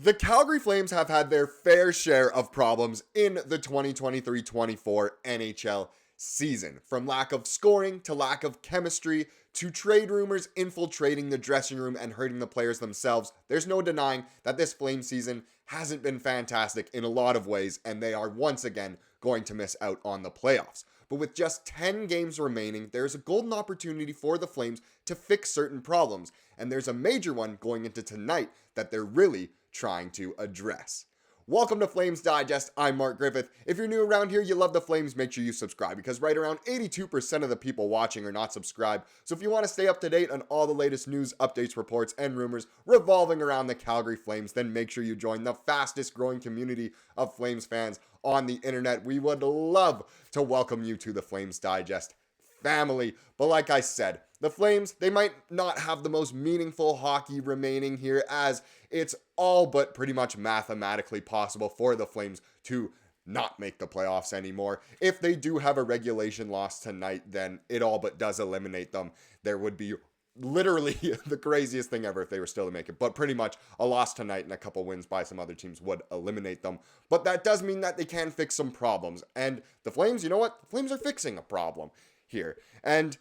The Calgary Flames have had their fair share of problems in the 2023-24 NHL season. From lack of scoring to lack of chemistry to trade rumors infiltrating the dressing room and hurting the players themselves, there's no denying that this Flame season hasn't been fantastic in a lot of ways, and they are once again going to miss out on the playoffs. But with just 10 games remaining, there's a golden opportunity for the Flames to fix certain problems, and there's a major one going into tonight that they're really trying to address. Welcome to Flames Digest. I'm Mark Griffith. If you're new around here, you love the Flames, make sure you subscribe because right around 82% of the people watching are not subscribed. So if you want to stay up to date on all the latest news, updates, reports, and rumors revolving around the Calgary Flames, then make sure you join the fastest growing community of Flames fans on the internet. We would love to welcome you to the Flames Digest family. But like I said, the Flames, they might not have the most meaningful hockey remaining here, as it's all but pretty much mathematically possible for the Flames to not make the playoffs anymore. If they do have a regulation loss tonight, then it all but does eliminate them. There would be literally the craziest thing ever if they were still to make it. But pretty much a loss tonight and a couple wins by some other teams would eliminate them. But that does mean that they can fix some problems. And the Flames, you know what? The Flames are fixing a problem here. And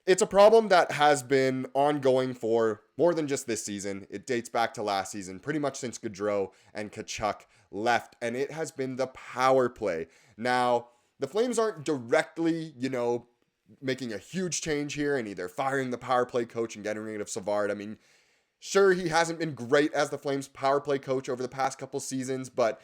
it's a problem that has been ongoing for more than just this season. It dates back to last season, pretty much since Gaudreau and Tkachuk left, and it has been the power play. Now, the Flames aren't directly, making a huge change here and either firing the power play coach and getting rid of Savard. I mean, sure, he hasn't been great as the Flames power play coach over the past couple seasons, but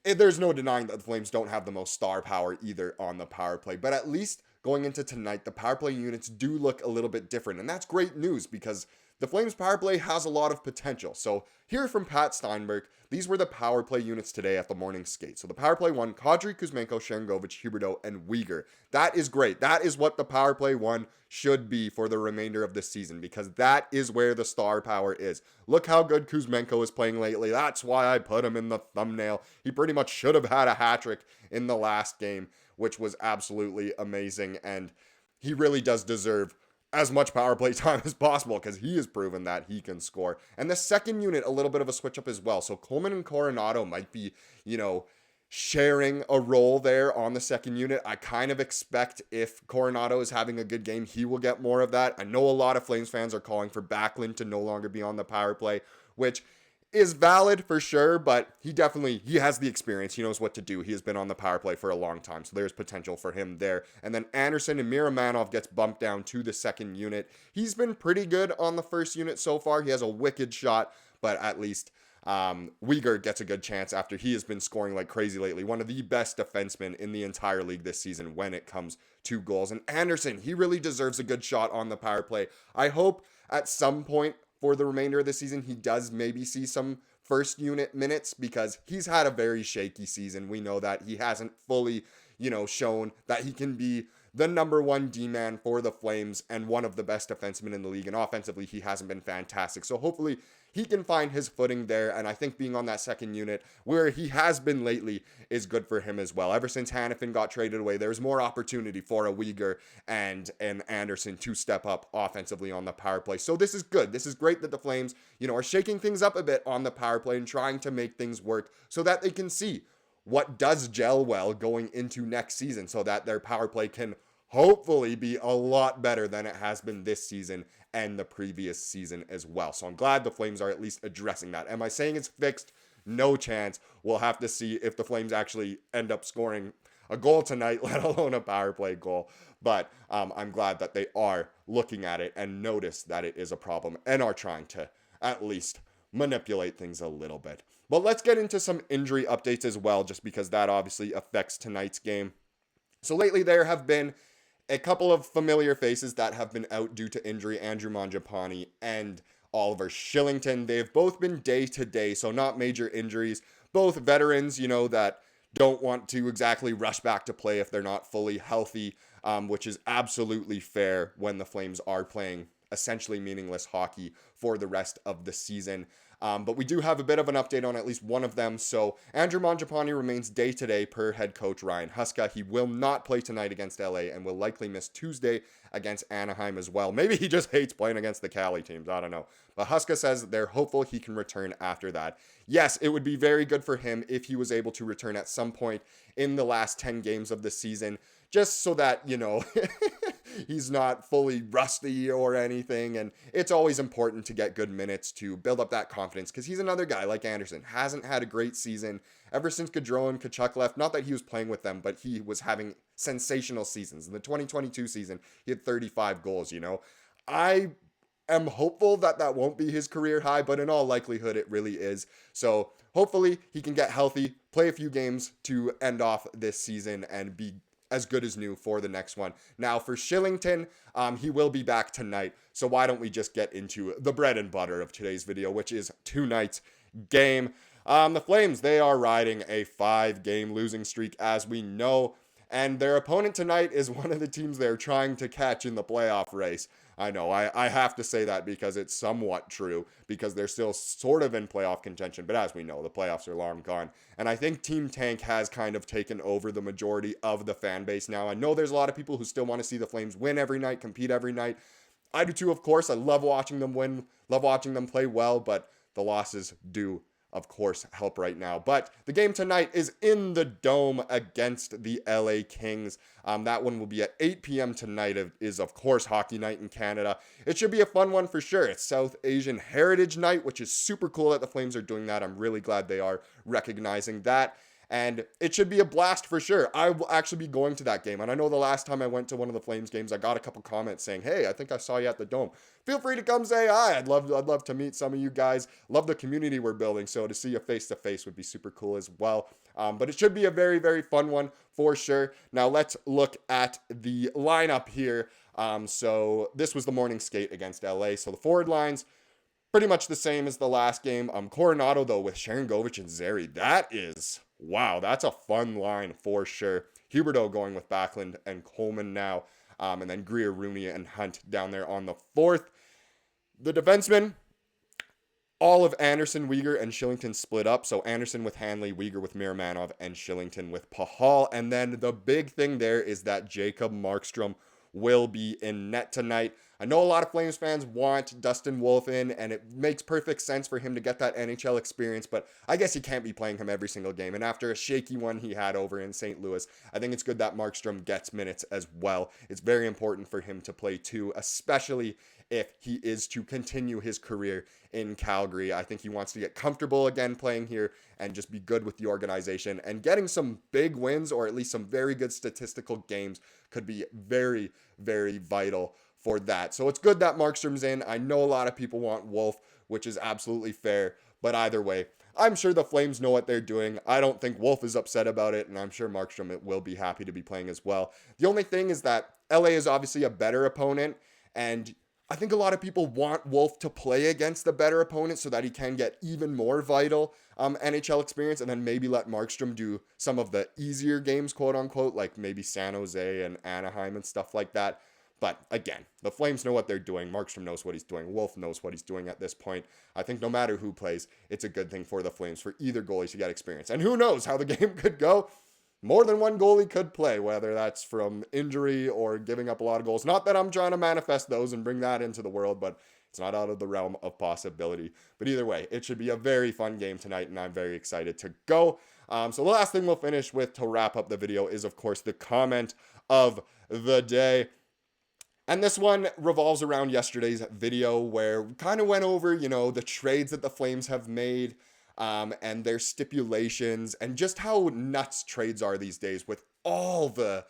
there's no denying that the Flames don't have the most star power either on the power play. But at least going into tonight, the power play units do look a little bit different. And that's great news because the Flames power play has a lot of potential. So here from Pat Steinberg, these were the power play units today at the morning skate. So the power play one, Kadri, Kuzmenko, Sharangovich, Huberdeau, and Weegar. That is great. That is what the power play one should be for the remainder of the season because that is where the star power is. Look how good Kuzmenko is playing lately. That's why I put him in the thumbnail. He pretty much should have had a hat trick in the last game, which was absolutely amazing. And he really does deserve as much power play time as possible because he has proven that he can score. And the second unit, a little bit of a switch up as well. So Coleman and Coronado might be, sharing a role there on the second unit. I kind of expect if Coronado is having a good game, he will get more of that. I know a lot of Flames fans are calling for Backlund to no longer be on the power play, which is valid for sure, but he has the experience. He knows what to do. He has been on the power play for a long time, so there's potential for him there. And then Andersson and Miramanov gets bumped down to the second unit. He's been pretty good on the first unit so far. He has a wicked shot, but at least Weegar gets a good chance after he has been scoring like crazy lately. One of the best defensemen in the entire league this season when it comes to goals. And Andersson, he really deserves a good shot on the power play. I hope at some point for the remainder of the season, he does maybe see some first unit minutes because he's had a very shaky season. We know that he hasn't fully, shown that he can be the number one D-man for the Flames and one of the best defensemen in the league. And offensively, he hasn't been fantastic. So hopefully he can find his footing there. And I think being on that second unit where he has been lately is good for him as well. Ever since Hanifin got traded away, there's more opportunity for a Weegar and an Andersson to step up offensively on the power play. So this is good. This is great that the Flames, are shaking things up a bit on the power play and trying to make things work so that they can see what does gel well going into next season so that their power play can hopefully be a lot better than it has been this season and the previous season as well. So I'm glad the Flames are at least addressing that. Am I saying it's fixed? No chance. We'll have to see if the Flames actually end up scoring a goal tonight, let alone a power play goal. But I'm glad that they are looking at it and notice that it is a problem and are trying to at least manipulate things a little bit. But let's get into some injury updates as well, just because that obviously affects tonight's game. So lately there have been a couple of familiar faces that have been out due to injury, Andrew Mangiapane and Oliver Shillington. They've both been day-to-day, so not major injuries. Both veterans, that don't want to exactly rush back to play if they're not fully healthy, which is absolutely fair when the Flames are playing essentially meaningless hockey for the rest of the season. But we do have a bit of an update on at least one of them. So Andrew Mangiapane remains day-to-day per head coach Ryan Huska. He will not play tonight against LA and will likely miss Tuesday against Anaheim as well. Maybe he just hates playing against the Cali teams. I don't know. But Huska says they're hopeful he can return after that. Yes, it would be very good for him if he was able to return at some point in the last 10 games of the season, just so that, he's not fully rusty or anything. And it's always important to get good minutes to build up that confidence, because he's another guy like Andersson. Hasn't had a great season ever since Gaudreau and Tkachuk left. Not that he was playing with them, but he was having sensational seasons. In the 2022 season, he had 35 goals, I am hopeful that that won't be his career high, but in all likelihood, it really is. So hopefully he can get healthy, play a few games to end off this season, and be as good as new for the next one. Now for Shillington, he will be back tonight. So why don't we just get into the bread and butter of today's video, which is tonight's game. The Flames, they are riding a 5-game losing streak, as we know. And their opponent tonight is one of the teams they're trying to catch in the playoff race. I know, I have to say that because it's somewhat true, because they're still sort of in playoff contention. But as we know, the playoffs are long gone. And I think Team Tank has kind of taken over the majority of the fan base now. I know there's a lot of people who still want to see the Flames win every night, compete every night. I do too, of course. I love watching them win, love watching them play well, but the losses do, of course, help right now. But the game tonight is in the Dome against the LA Kings. That one will be at 8 p.m. tonight. It is, of course, Hockey Night in Canada. It should be a fun one for sure. It's South Asian Heritage Night, which is super cool that the Flames are doing that. I'm really glad they are recognizing that. And it should be a blast for sure. I will actually be going to that game. And I know the last time I went to one of the Flames games, I got a couple comments saying, hey, I think I saw you at the Dome. Feel free to come say hi. I'd love to meet some of you guys. Love the community we're building. So to see you face to face would be super cool as well. But it should be a very, very fun one for sure. Now let's look at the lineup here. So this was the morning skate against LA. So the forward lines, pretty much the same as the last game. Coronado, though, with Sharangovich and Zary. That is, wow, that's a fun line for sure. Huberdeau going with Backlund and Coleman now. And then Greer, Rooney, and Hunt down there on the fourth. The defensemen, all of Andersson, Weegar, and Shillington split up. So Andersson with Hanley, Weegar with Miramanov, and Shillington with Pahal. And then the big thing there is that Jacob Markstrom will be in net tonight. I know a lot of Flames fans want Dustin Wolf in, and it makes perfect sense for him to get that NHL experience, but I guess you can't be playing him every single game. And after a shaky one he had over in St. Louis, I think it's good that Markstrom gets minutes as well. It's very important for him to play too, especially if he is to continue his career in Calgary. I think he wants to get comfortable again playing here and just be good with the organization, and getting some big wins, or at least some very good statistical games, could be very, very vital for that. So it's good that Markstrom's in. I know a lot of people want Wolf, which is absolutely fair, but either way, I'm sure the Flames know what they're doing. I don't think Wolf is upset about it, and I'm sure Markstrom will be happy to be playing as well. The only thing is that LA is obviously a better opponent, and I think a lot of people want Wolf to play against the better opponent so that he can get even more vital NHL experience, and then maybe let Markstrom do some of the easier games, quote unquote, like maybe San Jose and Anaheim and stuff like that. But again, the Flames know what they're doing. Markstrom knows what he's doing. Wolf knows what he's doing at this point. I think no matter who plays, it's a good thing for the Flames, for either goalie to get experience. And who knows how the game could go. More than one goalie could play, whether that's from injury or giving up a lot of goals. Not that I'm trying to manifest those and bring that into the world, but it's not out of the realm of possibility. But either way, it should be a very fun game tonight, and I'm very excited to go. So the last thing we'll finish with to wrap up the video is, of course, the comment of the day. And this one revolves around yesterday's video, where we kind of went over, the trades that the Flames have made, and their stipulations, and just how nuts trades are these days with all the,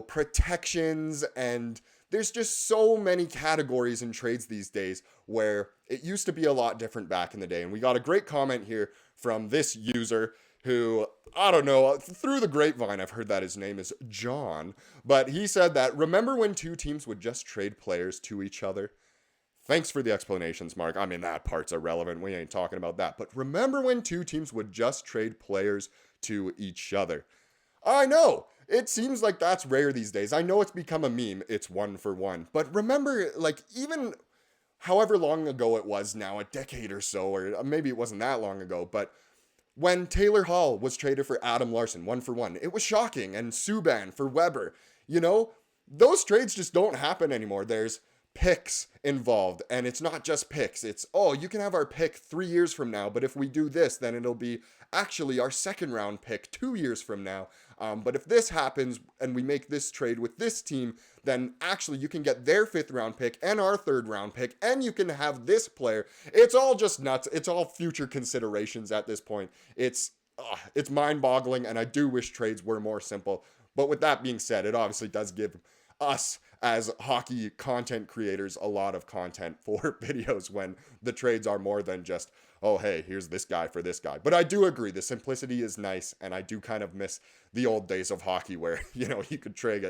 protections. And there's just so many categories in trades these days, where it used to be a lot different back in the day. And we got a great comment here from this user who, I don't know, through the grapevine, I've heard that his name is John, but he said that, remember when two teams would just trade players to each other? Thanks for the explanations, Mark. I mean, that part's irrelevant. We ain't talking about that. But remember when two teams would just trade players to each other? I know. It seems like that's rare these days. I know it's become a meme. It's 1-for-1. But remember, even however long ago it was now, a decade or so, or maybe it wasn't that long ago, but when Taylor Hall was traded for Adam Larson, 1-for-1, it was shocking. And Subban for Weber, you know, those trades just don't happen anymore. There's picks involved, and it's not just picks. It's, oh, you can have our pick 3 years from now, but if we do this, then it'll be actually our second round pick 2 years from now. But if this happens and we make this trade with this team, then actually you can get their 5th round pick and our 3rd round pick, and you can have this player. It's all just nuts. It's all future considerations at this point. It's mind-boggling, and I do wish trades were more simple. But with that being said, it obviously does give us as hockey content creators a lot of content for videos when the trades are more than just, oh, hey, here's this guy for this guy. But I do agree, the simplicity is nice, and I do kind of miss the old days of hockey where, you know, you could trade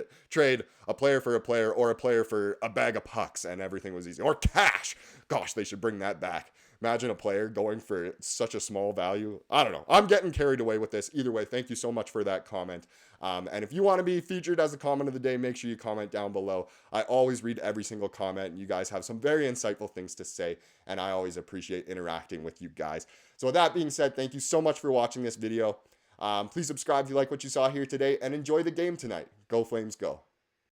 a player for a player or a player for a bag of pucks and everything was easy. Or cash. Gosh, they should bring that back. Imagine a player going for such a small value. I don't know. I'm getting carried away with this. Either way, thank you so much for that comment. And if you want to be featured as a comment of the day, make sure you comment down below. I always read every single comment, and you guys have some very insightful things to say, and I always appreciate interacting with you guys. So with that being said, thank you so much for watching this video. Please subscribe if you like what you saw here today, and enjoy the game tonight. Go Flames, go.